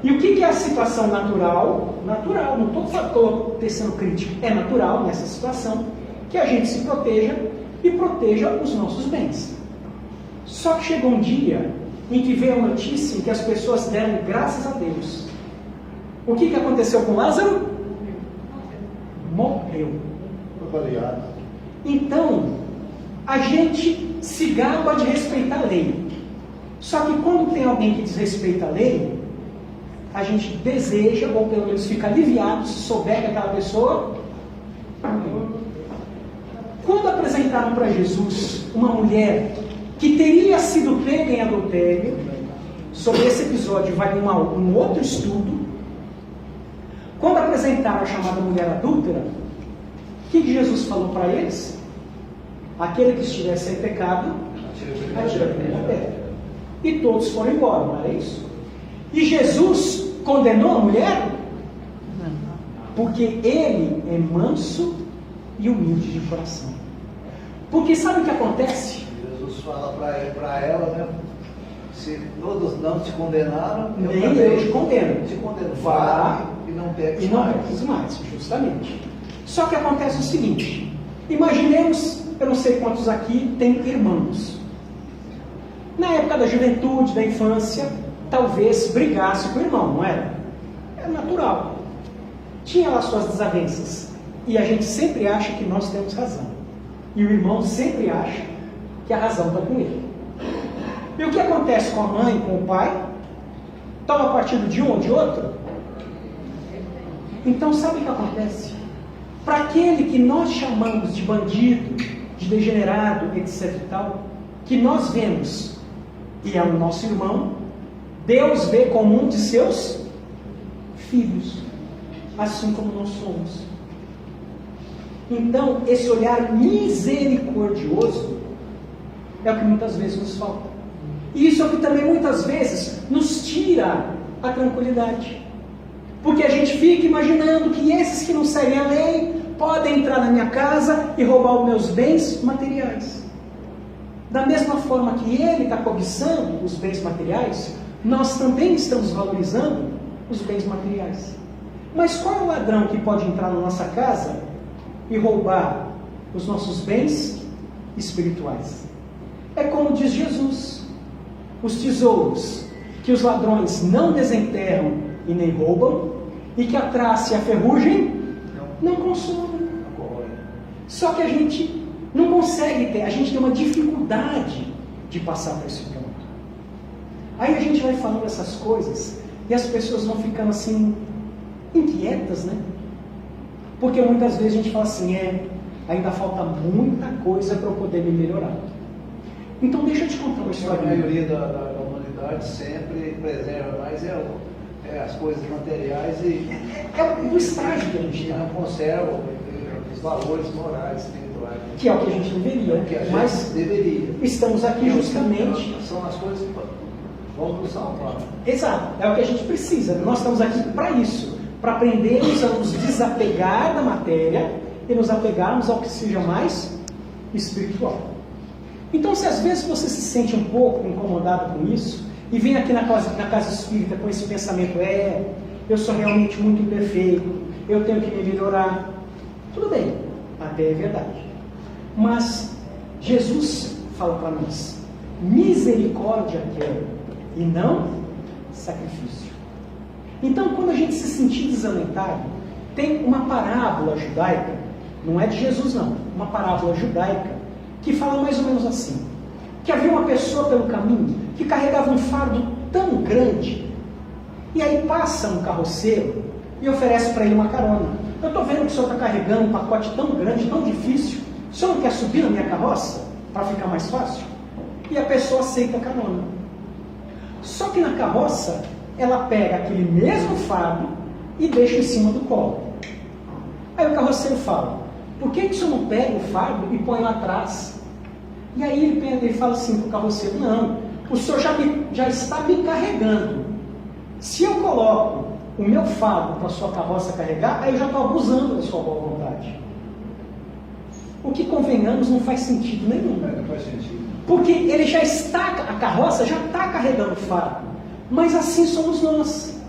E o que é a situação natural? Natural, não estou tecendo crítico. É natural nessa situação que a gente se proteja e proteja os nossos bens. Só que chegou um dia em que veio a notícia em que as pessoas deram graças a Deus. O que aconteceu com Lázaro? Morreu. Então, a gente se gaba de respeitar a lei. Só que quando tem alguém que desrespeita a lei, a gente deseja, ou pelo menos fica aliviado, se souber que aquela pessoa morreu. Quando apresentaram para Jesus uma mulher que teria sido pega em adultério, sobre esse episódio vai um outro estudo. Quando apresentaram a chamada mulher adúltera, o que Jesus falou para eles? Aquele que estivesse sem pecado, atira a primeira pedra. E todos foram embora, não era isso? E Jesus condenou a mulher? Não. Porque ele é manso e humilde de coração. Porque sabe o que acontece? Jesus fala para ela, né? Se todos não te condenaram, nem eu te condeno. Te condeno. Vá e não peques e não mais. peques mais, justamente. Só que acontece o seguinte: imaginemos, eu não sei quantos aqui têm irmãos. Na época da juventude, da infância, talvez brigasse com o irmão, não era? É natural. Tinha lá suas desavenças. E a gente sempre acha que nós temos razão. E o irmão sempre acha que a razão está com ele. E o que acontece com a mãe, com o pai? Toma partido de um ou de outro? Então sabe o que acontece? Para aquele que nós chamamos de bandido, de degenerado, etc e tal, que nós vemos e é o nosso irmão, Deus vê como um de seus filhos, assim como nós somos. Então, esse olhar misericordioso é o que muitas vezes nos falta. E isso é o que também muitas vezes nos tira a tranquilidade. Porque a gente fica imaginando que esses que não seguem a lei podem entrar na minha casa e roubar os meus bens materiais. Da mesma forma que ele está cobiçando os bens materiais, nós também estamos valorizando os bens materiais. Mas qual é o ladrão que pode entrar na nossa casa e roubar os nossos bens espirituais? É como diz Jesus: os tesouros que os ladrões não desenterram e nem roubam, e que a traça e a ferrugem não consomem. Só que a gente não consegue ter, a gente tem uma dificuldade de passar por esse ponto. Aí a gente vai falando essas coisas e as pessoas vão ficando assim, inquietas, né? Porque muitas vezes a gente fala assim, ainda falta muita coisa para eu poder me melhorar. Então deixa eu te contar uma história. A maioria da humanidade sempre preserva mais as coisas materiais e é o estágio que a gente não conserva os valores morais, espirituais. Que é o que a gente deveria. Que a gente mas deveria. Estamos aqui justamente. São as coisas que vão nos salvar. Exato, é o que a gente precisa. Nós estamos aqui para isso, para aprendermos a nos desapegar da matéria e nos apegarmos ao que seja mais espiritual. Então, se às vezes você se sente um pouco incomodado com isso, e vem aqui na casa espírita com esse pensamento, eu sou realmente muito imperfeito, eu tenho que me melhorar, tudo bem, até é verdade. Mas Jesus fala para nós, misericórdia quero, e não sacrifício. Então, quando a gente se sentir desalentado, tem uma parábola judaica, não é de Jesus não, uma parábola judaica, que fala mais ou menos assim, que havia uma pessoa pelo caminho que carregava um fardo tão grande, e aí passa um carroceiro e oferece para ele uma carona. Eu estou vendo que o senhor está carregando um pacote tão grande, tão difícil, o senhor não quer subir na minha carroça para ficar mais fácil? E a pessoa aceita a carona. Só que na carroça, ela pega aquele mesmo fardo e deixa em cima do colo. Aí o carroceiro fala, por que o senhor não pega o fardo e põe lá atrás? E aí ele fala assim para o carroceiro: não, o senhor já está me carregando. Se eu coloco o meu fardo para a sua carroça carregar, aí eu já estou abusando da sua boa vontade. O que, convenhamos, não faz sentido nenhum. Não faz sentido. Porque ele já está, a carroça já está carregando o fardo. Mas assim somos nós.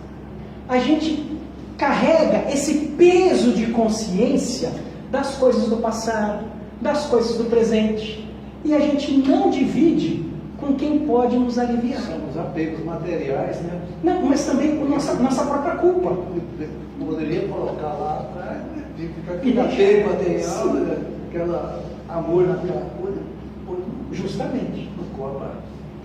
A gente carrega esse peso de consciência das coisas do passado, das coisas do presente. E a gente não divide com quem pode nos aliviar. São os apegos materiais, né? Não, mas também com nossa própria culpa. Poderia colocar lá atrás, né? Fica E aquele deixar. apego material, né? Aquela amor naquela coisa, Justamente. no corpo.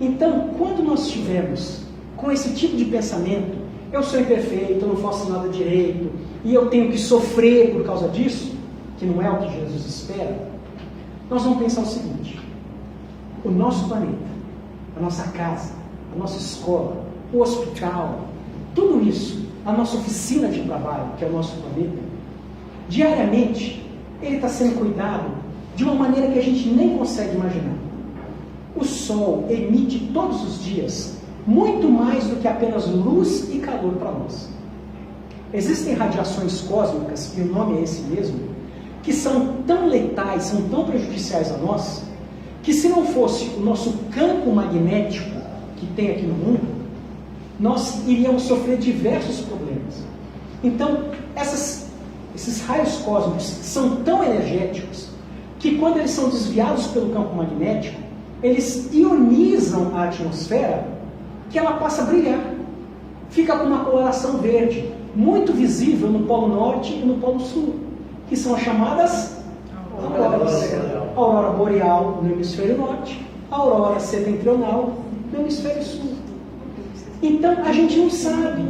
Então, quando nós estivermos com esse tipo de pensamento, eu sou imperfeito, eu não faço nada direito, e eu tenho que sofrer por causa disso, que não é o que Jesus espera, nós vamos pensar o seguinte: o nosso planeta, a nossa casa, a nossa escola, o hospital, tudo isso, a nossa oficina de trabalho, que é o nosso planeta, diariamente, ele está sendo cuidado de uma maneira que a gente nem consegue imaginar. O Sol emite todos os dias muito mais do que apenas luz e calor para nós. Existem radiações cósmicas, e o nome é esse mesmo, que são tão letais, são tão prejudiciais a nós, que se não fosse o nosso campo magnético que tem aqui no mundo, nós iríamos sofrer diversos problemas. Então, esses raios cósmicos são tão energéticos que, quando eles são desviados pelo campo magnético, eles ionizam a atmosfera, que ela passa a brilhar. Fica com uma coloração verde, muito visível no Polo Norte e no Polo Sul, que são as chamadas auroras. A aurora boreal no hemisfério norte, a aurora setentrional no hemisfério sul. Então, a gente não sabe,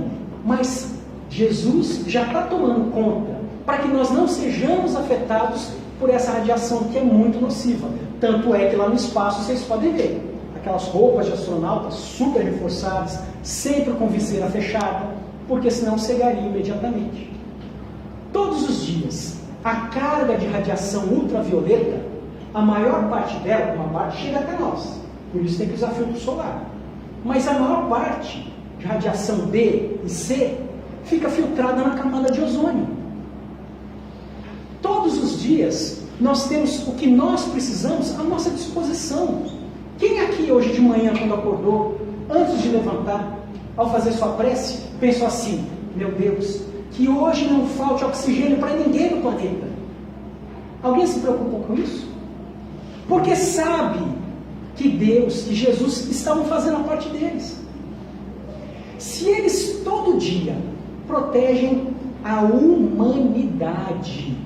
mas Jesus já está tomando conta para que nós não sejamos afetados por essa radiação que é muito nociva. Tanto é que lá no espaço vocês podem ver aquelas roupas de astronauta super reforçadas, sempre com viseira fechada, porque senão cegaria imediatamente. Todos os dias, a carga de radiação ultravioleta, a maior parte dela, uma parte chega até nós, por isso tem que usar filtro solar. Mas a maior parte de radiação B e C fica filtrada na camada de ozônio. Todos os dias nós temos o que nós precisamos à nossa disposição. Quem aqui hoje de manhã, quando acordou, antes de levantar, ao fazer sua prece, pensou assim: meu Deus, que hoje não falte oxigênio para ninguém no planeta? Alguém se preocupou com isso? Porque sabe que Deus e Jesus estavam fazendo a parte deles. Se eles todo dia protegem a humanidade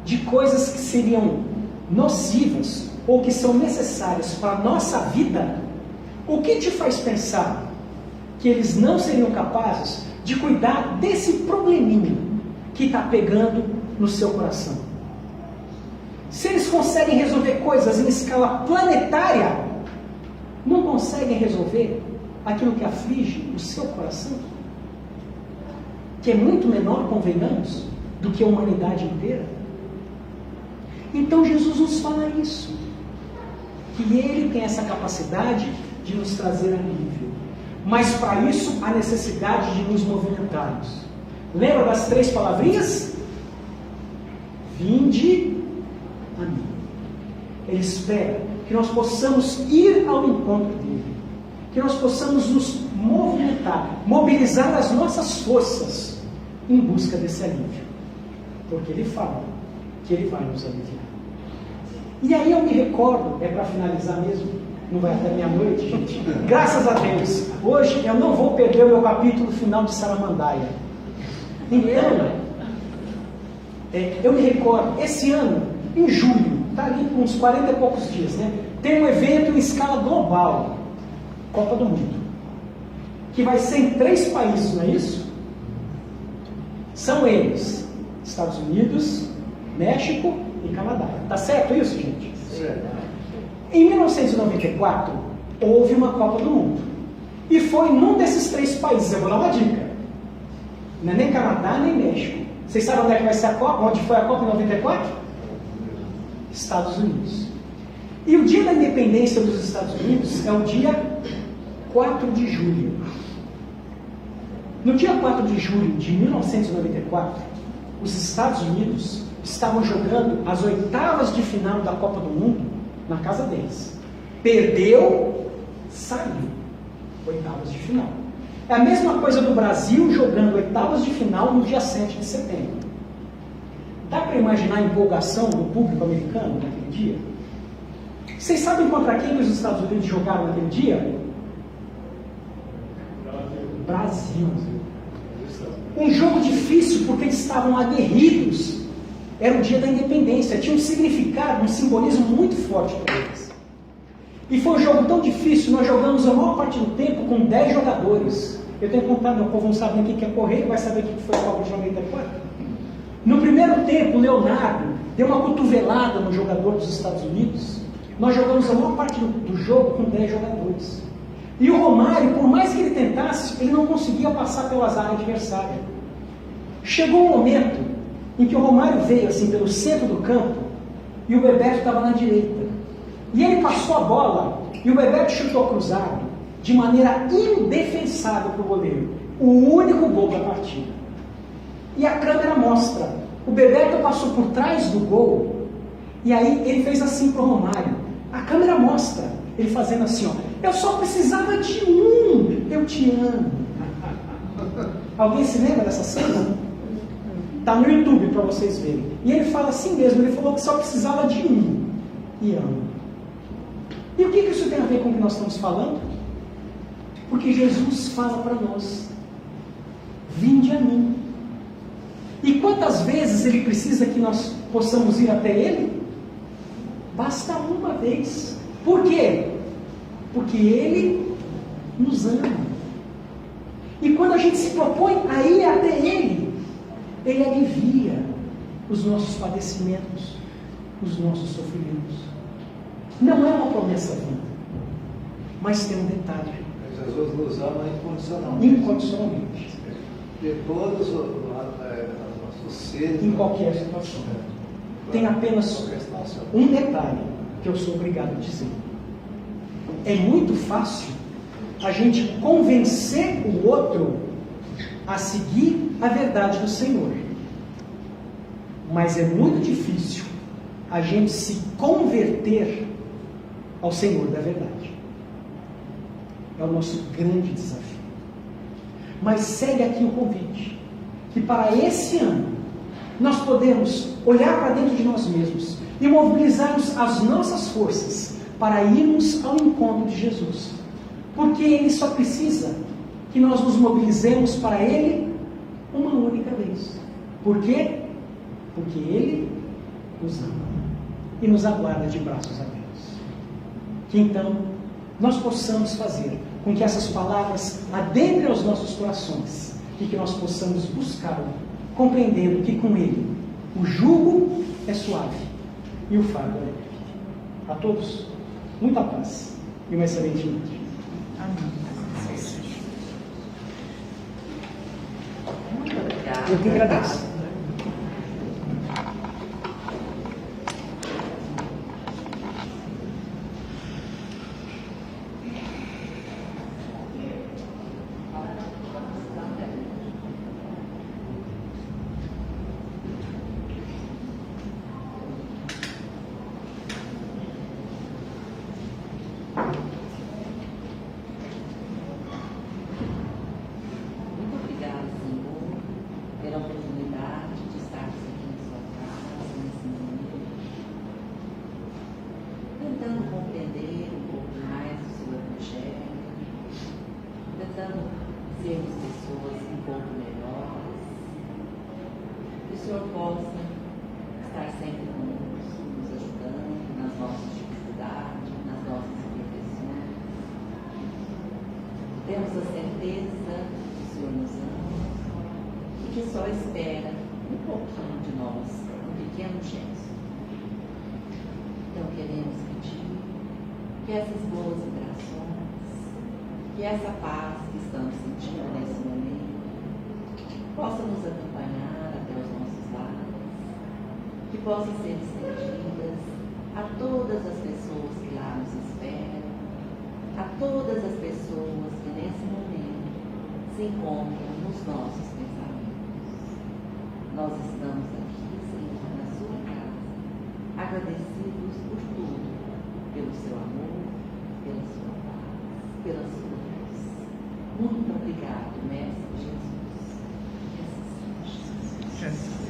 de coisas que seriam nocivas ou que são necessárias para a nossa vida, o que te faz pensar que eles não seriam capazes de cuidar desse probleminha que está pegando no seu coração? Se eles conseguem resolver coisas em escala planetária, não conseguem resolver aquilo que aflige o seu coração? Que é muito menor, convenhamos, do que a humanidade inteira. Então Jesus nos fala isso, que Ele tem essa capacidade de nos trazer alívio. Mas para isso há necessidade de nos movimentarmos. Lembra das 3 palavrinhas? Vinde a mim. Ele espera que nós possamos ir ao encontro dele, que nós possamos nos movimentar, mobilizar as nossas forças em busca desse alívio, porque ele fala que ele vai nos aliviar. E aí eu me recordo, é para finalizar mesmo, não vai até meia-noite, gente, graças a Deus, hoje eu não vou perder o meu capítulo final de Saramandaia. Então, eu me recordo, esse ano, em julho, está ali com uns 40 e poucos dias, né? Tem um evento em escala global, Copa do Mundo, que vai ser em 3 países, não é isso? São eles, Estados Unidos, México e Canadá. Tá certo isso, gente? Certo. Em 1994, houve uma Copa do Mundo. E foi num desses 3 países, eu vou dar uma dica. Não é nem Canadá, nem México. Vocês sabem onde é que vai ser a Copa? Onde foi a Copa em 94? Estados Unidos. E o dia da independência dos Estados Unidos é o dia 4 de julho. No dia 4 de julho de 1994, os Estados Unidos estavam jogando as oitavas de final da Copa do Mundo na casa deles. Perdeu, saiu. Oitavas de final. É a mesma coisa do Brasil jogando oitavas de final no dia 7 de setembro. Dá para imaginar a empolgação do público americano naquele dia? Vocês sabem contra quem os Estados Unidos jogaram naquele dia? Brasil. Um jogo difícil porque eles estavam aguerridos. Era o dia da independência. Tinha um significado, um simbolismo muito forte para eles. E foi um jogo tão difícil, nós jogamos a maior parte do tempo com 10 jogadores. Eu tenho que contar, meu povo não sabe nem o que é correr, vai saber o que foi a Copa de 94. No primeiro tempo, o Leonardo deu uma cotovelada no jogador dos Estados Unidos. Nós jogamos a maior parte do jogo com 10 jogadores. E o Romário, por mais que ele tentasse, ele não conseguia passar pelas áreas adversárias. Chegou um momento em que o Romário veio assim pelo centro do campo e o Bebeto estava na direita. E ele passou a bola e o Bebeto chutou cruzado de maneira indefensável para o goleiro. O único gol da partida. E a câmera mostra. O Bebeto passou por trás do gol e aí ele fez assim para o Romário. A câmera mostra ele fazendo assim, ó. Eu só precisava de um. Eu te amo. Alguém se lembra dessa cena? Está no YouTube para vocês verem. E ele fala assim mesmo. Ele falou que só precisava de um. E amo. E o que isso tem a ver com o que nós estamos falando? Porque Jesus fala para nós: vinde a mim. E quantas vezes ele precisa que nós possamos ir até ele? Basta uma vez. Por quê? Porque ele nos ama. E quando a gente se propõe a ir até ele, ele alivia os nossos padecimentos, os nossos sofrimentos. Não é uma promessa vinda, mas tem um detalhe. Jesus nos ama incondicionalmente. Incondicionalmente. De todos os nossos seres. Em qualquer situação. Tem apenas um detalhe que eu sou obrigado a dizer. É muito fácil a gente convencer o outro a seguir a verdade do Senhor. Mas é muito difícil a gente se converter ao Senhor da verdade. É o nosso grande desafio. Mas segue aqui o convite, que para esse ano nós podemos olhar para dentro de nós mesmos e mobilizarmos as nossas forças para irmos ao encontro de Jesus. Porque Ele só precisa que nós nos mobilizemos para Ele uma única vez. Por quê? Porque Ele nos ama e nos aguarda de braços abertos. Que então nós possamos fazer com que essas palavras adentrem aos nossos corações e que nós possamos buscá-lo, compreendendo que com Ele o jugo é suave e o fardo é leve. A todos, muita paz e uma excelente noite. Amém. Muito obrigada. Eu que agradeço. Temos a certeza que o Senhor nos ama e que só espera um pouquinho de nós, um pequeno gesto. Então queremos pedir que essas boas vibrações, que essa paz que estamos sentindo nesse momento, possa nos acompanhar até os nossos lares, que possam ser estendidas a todas as pessoas que lá nos esperam, a todas as pessoas que nesse momento se encontram nos nossos pensamentos. Nós estamos aqui, Senhor, na sua casa, agradecidos por tudo, pelo seu amor, pela sua paz, pela sua luz. Muito obrigado, Mestre Jesus. Jesus.